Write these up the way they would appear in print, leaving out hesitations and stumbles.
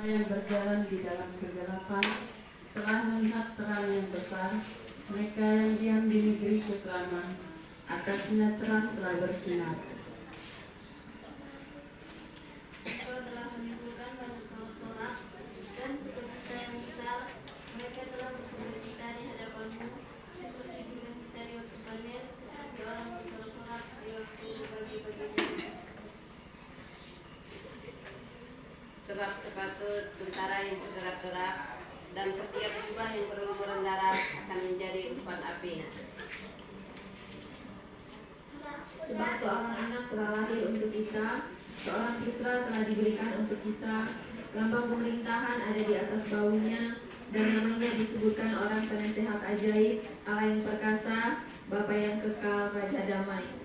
yang berjalan di dalam kegelapan telah melihat terang yang besar. Mereka yang diam di negeri kekelaman, atasnya terang telah bersinar. Engkau telah menimbulkan banyak sorak-sorak dan sukacita yang besar. Mereka telah bersukacita di hadapanmu, seperti sukacita di waktu panen, seperti orang bersorak-sorak di waktu bagi-baginya. Sebab sepatu tentara yang bergerak-gerak dan setiap jubah yang berlumuran darah akan menjadi umpan api. Sebab seorang anak telah lahir untuk kita, seorang putra telah diberikan untuk kita, lambang pemerintahan ada di atas baunya, dan namanya disebutkan orang penasehat ajaib, Allah yang perkasa, Bapa yang kekal, Raja damai.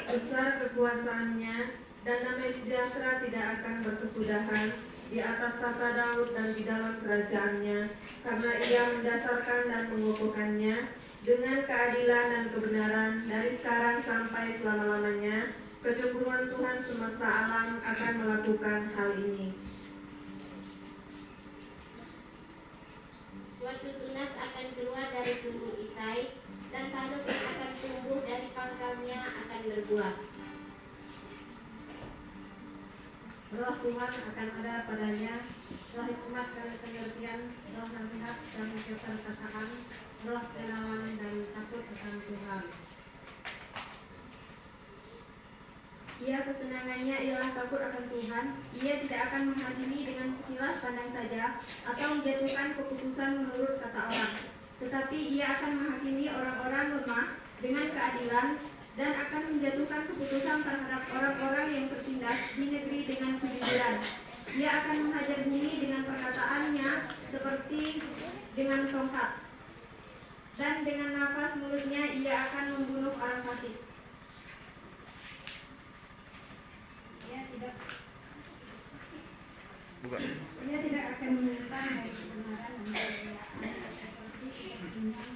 Besar kekuasaannya dan damai sejahtera tidak akan berkesudahan di atas tata Daud dan di dalam kerajaannya, karena ia mendasarkan dan mengukuhkannya dengan keadilan dan kebenaran dari sekarang sampai selama-lamanya. Kecemburuan Tuhan semesta alam akan melakukan hal ini. Suatu tunas akan keluar dari tubuh Isai, dan tanduk yang akan tumbuh dari pangkalnya akan berbuah. Roh Tuhan akan ada padanya, roh hikmat dan pengertian, roh nasihat dan keperkasaan, roh kenalan dan takut akan Tuhan. Ia kesenangannya ialah takut akan Tuhan. Ia tidak akan menghakimi dengan sekilas pandang saja, atau menjatuhkan keputusan menurut kata orang. Tetapi ia akan menghakimi orang-orang lemah dengan keadilan, dan akan menjatuhkan keputusan terhadap orang-orang yang tertindas di negeri dengan kejujuran. Ia akan menghajar bumi dengan perkataannya seperti dengan tongkat, dan dengan nafas mulutnya ia akan membunuh orang fasik. Ia tidak akan menyimpan dari kebenaran dan kemuliaan, seperti ikan pinggang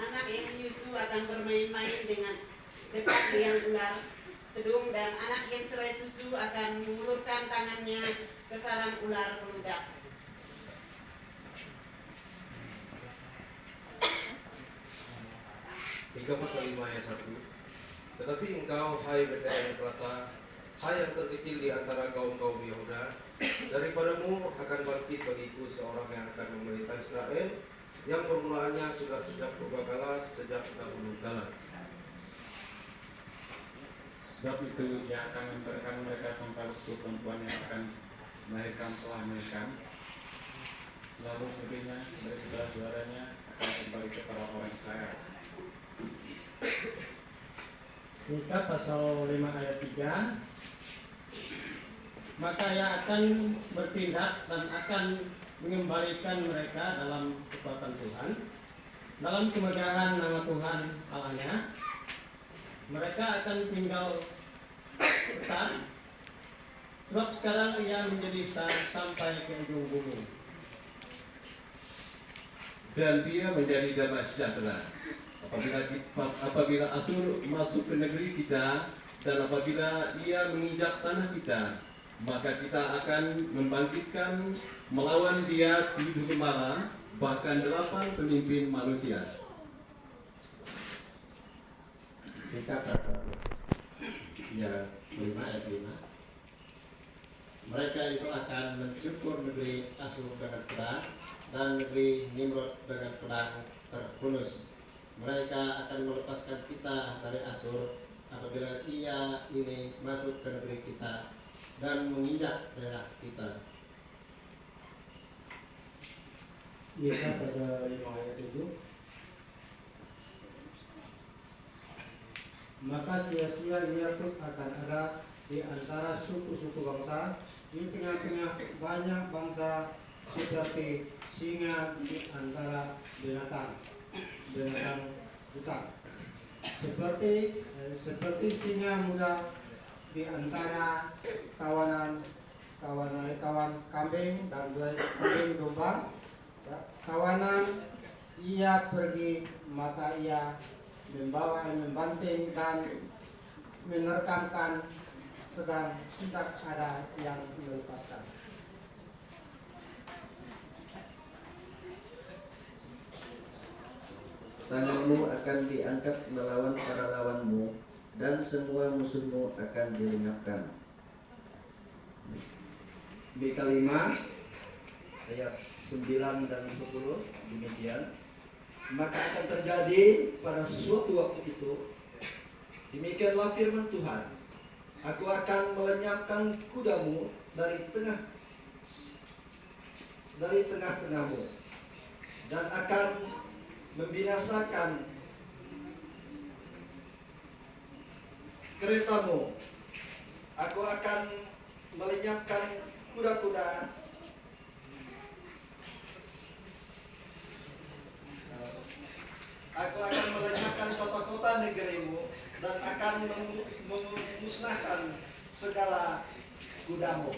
Anak yang menyusu akan bermain-main dengan dekat liang ular tedung, dan anak yang cerai susu akan mengulurkan tangannya ke sarang ular peludak. Mika pasal 5 ayat 1. Tetapi engkau, hai Betlehem Efrata, hai yang terkecil di antara kaum-kaum Yehuda, daripadamu akan bangkit bagiku seorang yang akan memerintah Israel, yang permulaannya sudah sejak purbakala, sejak dahulu kala. Sebab itu ia akan membiarkan mereka sampai waktu perempuan yang akan melahirkan telah melahirkan. Lalu selebihnya dari saudara-saudaranya akan kembali kepada orang Israel. Mika pasal 5 ayat 3. Maka ia akan bertindak dan akan mengembalikan mereka dalam kekuatan Tuhan, dalam kemegahan nama Tuhan Allahnya. Mereka akan tinggal besar, sebab sekarang ia menjadi besar sampai ke ujung bumi. Dan dia menjadi damai sejahtera apabila Asur masuk ke negeri kita, dan apabila ia menginjak tanah kita, maka kita akan membangkitkan melawan dia 7 gembala, bahkan 8 pemimpin manusia. Kita pasal 5 ayat 5. Mereka itu akan mencukur negeri Asur dengan pedang, dan negeri Nimrod dengan pedang terhunus. Mereka akan melepaskan kita dari Asur apabila ia ini masuk ke negeri kita dan menginjak daerah kita. Mika pasal 5 ayat 7. Maka sia-sia Yakub akan ada di antara suku-suku bangsa, di tengah-tengah banyak bangsa, seperti singa di antara binatang hutan, seperti singa muda di antara kawan kambing dan kambing domba. Kawanan ia pergi, maka ia membanting dan menerkamkan sedang tidak ada yang melepaskan. Tanganmu akan diangkat melawan para lawanmu, dan semua musuhmu akan dilenyapkan. Mika 5 ayat 9 dan 10 demikian. Maka akan terjadi pada suatu waktu itu, demikianlah firman Tuhan, aku akan melenyapkan kudamu dari tengah-tengahmu, dan akan membinasakan keretamu. Aku akan melenyapkan kuda-kuda Aku akan melenyapkan kota-kota negerimu dan akan memusnahkan segala kudamu.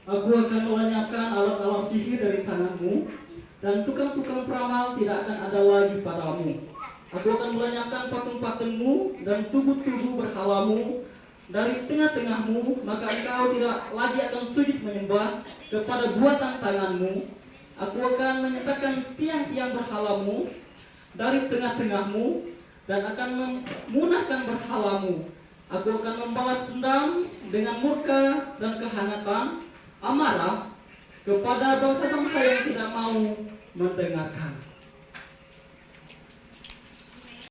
Aku akan melenyapkan alat-alat sihir dari tanganmu, dan tukang-tukang peramal tidak akan ada lagi padamu. Aku akan melenyapkan patung-patungmu dan tugu-tugu berhalamu dari tengah-tengahmu, maka engkau tidak lagi akan sujud menyembah kepada buatan tanganmu. Aku akan menyatakan tiang-tiang berhalamu dari tengah-tengahmu dan akan memunahkan berhalamu. Aku akan membalas dendam dengan murka dan kehangatan amarah kepada bangsa-bangsa yang tidak mau mendengarkan.